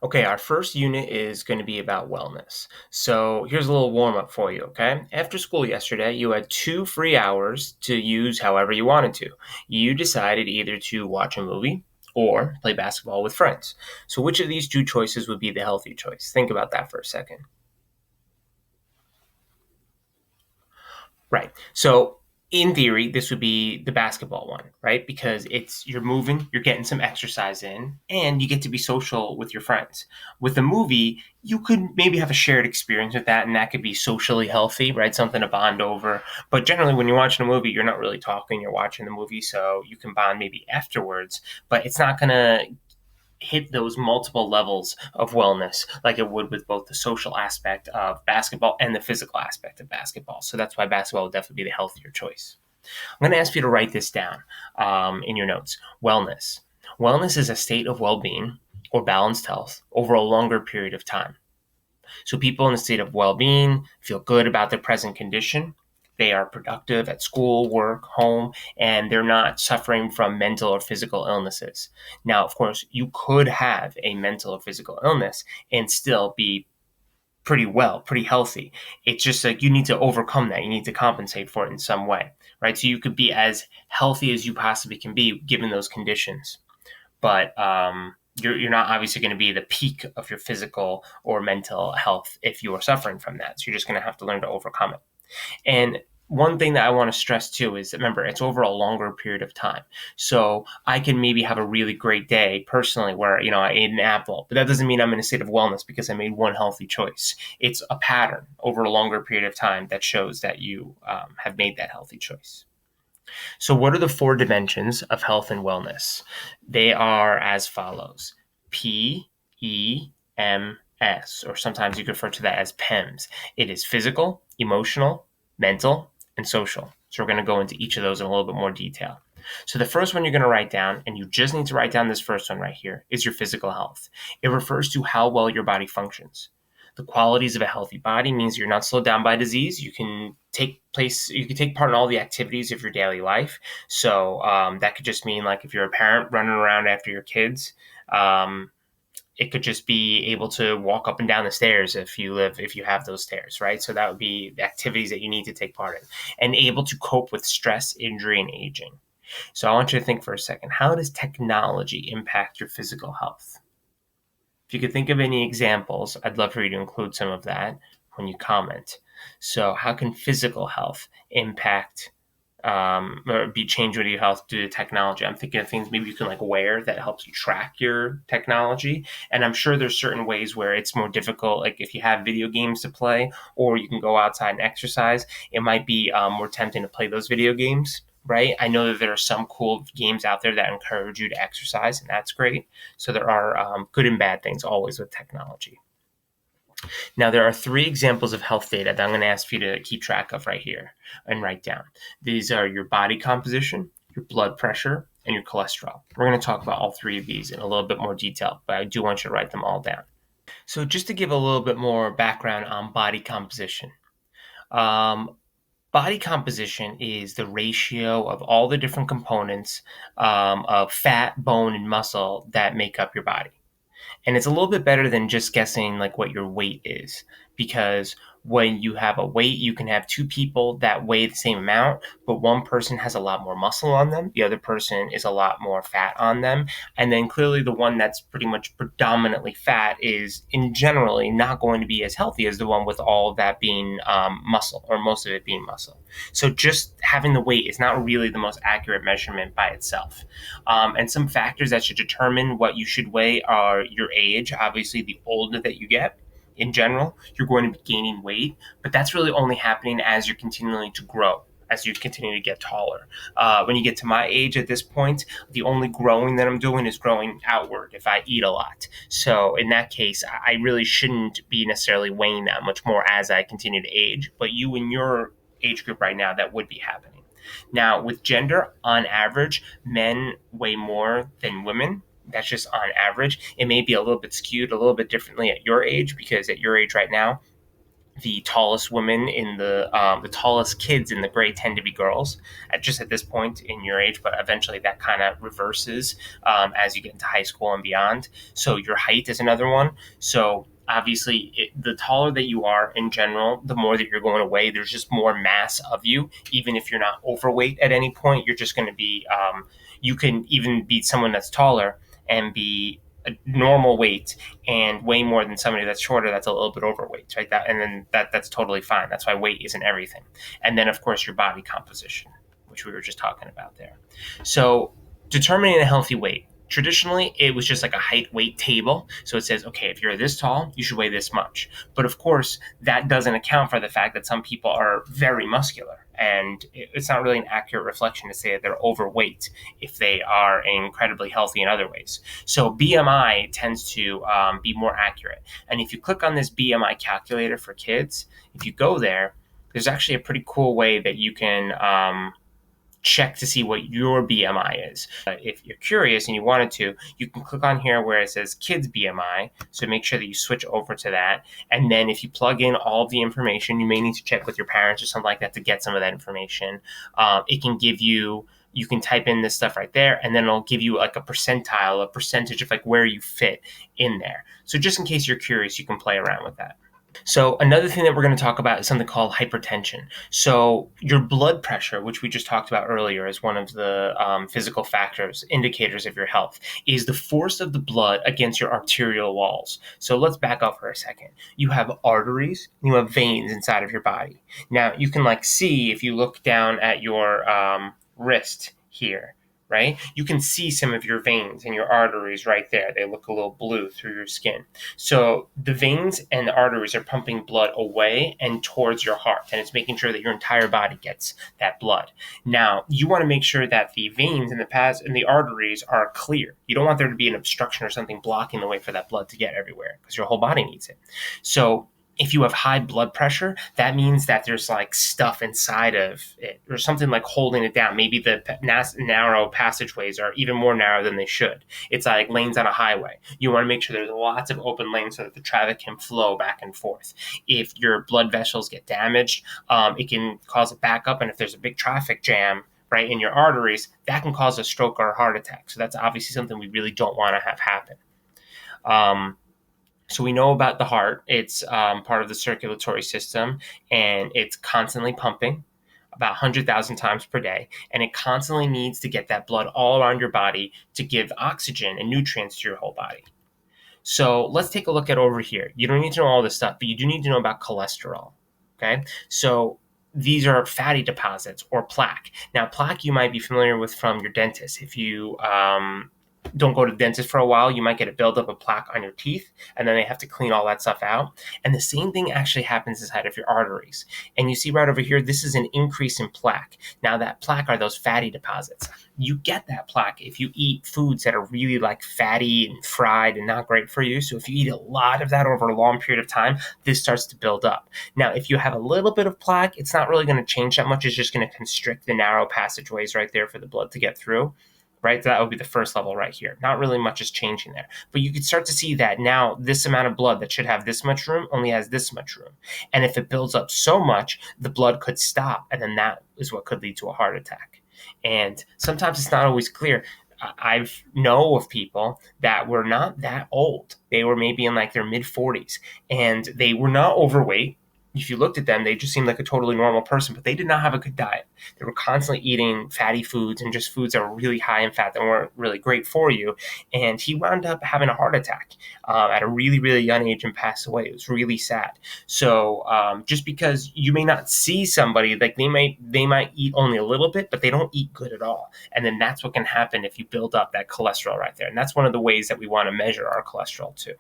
Okay, our first unit is going to be about wellness. So here's a little warm up for you, okay? After school yesterday, you had 2 free hours to use however you wanted to. You decided either to watch a movie or play basketball with friends. So which of these two choices would be the healthy choice? Think about that for a second. Right. So in theory, this would be the basketball one, right? Because it's you're moving, you're getting some exercise in, and you get to be social with your friends. With a movie, you could maybe have a shared experience with that, and that could be socially healthy, right? Something to bond over. But generally, when you're watching a movie, you're not really talking, you're watching the movie, so you can bond maybe afterwards, but it's not gonna hit those multiple levels of wellness like it would with both the social aspect of basketball and the physical aspect of basketball. So that's why basketball would definitely be the healthier choice. I'm going to ask you to write this down in your notes. Wellness. Wellness is a state of well being or balanced health over a longer period of time. So people in a state of well-being feel good about their present condition. They are productive at school, work, home, and they're not suffering from mental or physical illnesses. Now, of course, you could have a mental or physical illness and still be pretty well, pretty healthy. It's just like you need to overcome that. You need to compensate for it in some way, right? So you could be as healthy as you possibly can be given those conditions, but you're not obviously going to be the peak of your physical or mental health if you are suffering from that. So you're just going to have to learn to overcome it. And one thing that I want to stress too is that remember, it's over a longer period of time. So I can maybe have a really great day personally where, I ate an apple, but that doesn't mean I'm in a state of wellness because I made one healthy choice. It's a pattern over a longer period of time that shows that you have made that healthy choice. So, what are the four dimensions of health and wellness? They are as follows: PEMS, or sometimes you can refer to that as PEMS. It is physical, emotional, mental, and social. So, we're going to go into each of those in a little bit more detail. So, the first one you're going to write down, and you just need to write down this first one right here, is your physical health. It refers to how well your body functions. The qualities of a healthy body means you're not slowed down by disease. You can take part in all the activities of your daily life. So that could just mean like if you're a parent running around after your kids, um, it could just be able to walk up and down the stairs if you have those stairs, right? So that would be the activities that you need to take part in, and able to cope with stress, injury, and aging. So I want you to think for a second: how does technology impact your physical health? If you could think of any examples, I'd love for you to include some of that when you comment. So, how can physical health impact or be changed with your health due to technology? I'm thinking of things maybe you can like wear that helps you track your technology. And I'm sure there's certain ways where it's more difficult. Like if you have video games to play, or you can go outside and exercise, it might be more tempting to play those video games. Right. I know that there are some cool games out there that encourage you to exercise, and that's great. So there are good and bad things always with technology. Now, there are three examples of health data that I'm going to ask you to keep track of right here and write down. These are your body composition, your blood pressure, and your cholesterol. We're going to talk about all three of these in a little bit more detail, but I do want you to write them all down. So, just to give a little bit more background on body composition. Um, Body composition is the ratio of all the different components of fat, bone, and muscle that make up your body. And it's a little bit better than just guessing like what your weight is, because when you have a weight, you can have two people that weigh the same amount, but one person has a lot more muscle on them, the other person is a lot more fat on them, and then clearly the one that's pretty much predominantly fat is in generally not going to be as healthy as the one with all of that being muscle, or most of it being muscle. So just having the weight is not really the most accurate measurement by itself. And some factors that should determine what you should weigh are your age. Obviously, the older that you get, in general, you're going to be gaining weight, but that's really only happening as you're continuing to grow, as you continue to get taller. When you get to my age at this point, the only growing that I'm doing is growing outward if I eat a lot. So in that case, I really shouldn't be necessarily weighing that much more as I continue to age, but you in your age group right now, that would be happening. Now, with gender, on average, men weigh more than women. That's just on average. It may be a little bit skewed a little bit differently at your age, because at your age right now, the tallest women in the tallest kids in the grade tend to be girls at this point in your age, but eventually that kind of reverses as you get into high school and beyond. So your height is another one. So obviously, the taller that you are in general, the more that you're going to weigh. There's just more mass of you. Even if you're not overweight at any point, you're just going to be. You can even be someone that's taller and be a normal weight and weigh more than somebody that's shorter that's a little bit overweight, right? That's totally fine. That's why weight isn't everything. And then of course your body composition, which we were just talking about there. So determining a healthy weight. Traditionally, it was just like a height weight table. So it says, okay, if you're this tall, you should weigh this much. But of course, that doesn't account for the fact that some people are very muscular. And it's not really an accurate reflection to say that they're overweight if they are incredibly healthy in other ways. So BMI tends to be more accurate. And if you click on this BMI calculator for kids, if you go there, there's actually a pretty cool way that you can check to see what your BMI is. If you're curious and you wanted to, you can click on here where it says kids BMI. So make sure that you switch over to that. And then if you plug in all of the information, you may need to check with your parents or something like that to get some of that information. It can give you, you can type in this stuff right there, and then it'll give you like a percentile, a percentage of like where you fit in there. So just in case you're curious, you can play around with that. So another thing that we're going to talk about is something called hypertension. So your blood pressure, which we just talked about earlier as one of the physical factors, indicators of your health, is the force of the blood against your arterial walls. So let's back up for a second. You have arteries, you have veins inside of your body. Now you can see if you look down at your wrist here, right? You can see some of your veins and your arteries right there. They look a little blue through your skin. So the veins and the arteries are pumping blood away and towards your heart, and it's making sure that your entire body gets that blood. Now, you want to make sure that the veins and the arteries are clear. You don't want there to be an obstruction or something blocking the way for that blood to get everywhere because your whole body needs it. So if you have high blood pressure, that means that there's stuff inside of it or something holding it down. Maybe the narrow passageways are even more narrow than they should. It's like lanes on a highway. You want to make sure there's lots of open lanes so that the traffic can flow back and forth. If your blood vessels get damaged, it can cause a backup. And if there's a big traffic jam, right, in your arteries, that can cause a stroke or a heart attack. So that's obviously something we really don't want to have happen. So we know about the heart. It's part of the circulatory system, and it's constantly pumping about 100,000 times per day. And it constantly needs to get that blood all around your body to give oxygen and nutrients to your whole body. So let's take a look at over here. You don't need to know all this stuff, but you do need to know about cholesterol. Okay. So these are fatty deposits or plaque. Now, plaque you might be familiar with from your dentist. If you don't go to the dentist for a while, you might get a buildup of plaque on your teeth, and then they have to clean all that stuff out. And the same thing actually happens inside of your arteries. And you see right over here, this is an increase in plaque. Now that plaque are those fatty deposits. You get that plaque if you eat foods that are really fatty and fried and not great for you. So if you eat a lot of that over a long period of time, this starts to build up. Now, if you have a little bit of plaque, it's not really going to change that much. It's just going to constrict the narrow passageways right there for the blood to get through. Right, so that would be the first level right here. Not really much is changing there. But you could start to see that now this amount of blood that should have this much room only has this much room. And if it builds up so much, the blood could stop. And then that is what could lead to a heart attack. And sometimes it's not always clear. I know of people that were not that old. They were maybe in their mid-40s. And they were not overweight. If you looked at them, they just seemed like a totally normal person, but they did not have a good diet. They were constantly eating fatty foods and just foods that were really high in fat that weren't really great for you. And he wound up having a heart attack at a really, really young age and passed away. It was really sad. So just because you may not see somebody, they might eat only a little bit, but they don't eat good at all. And then that's what can happen if you build up that cholesterol right there. And that's one of the ways that we want to measure our cholesterol too.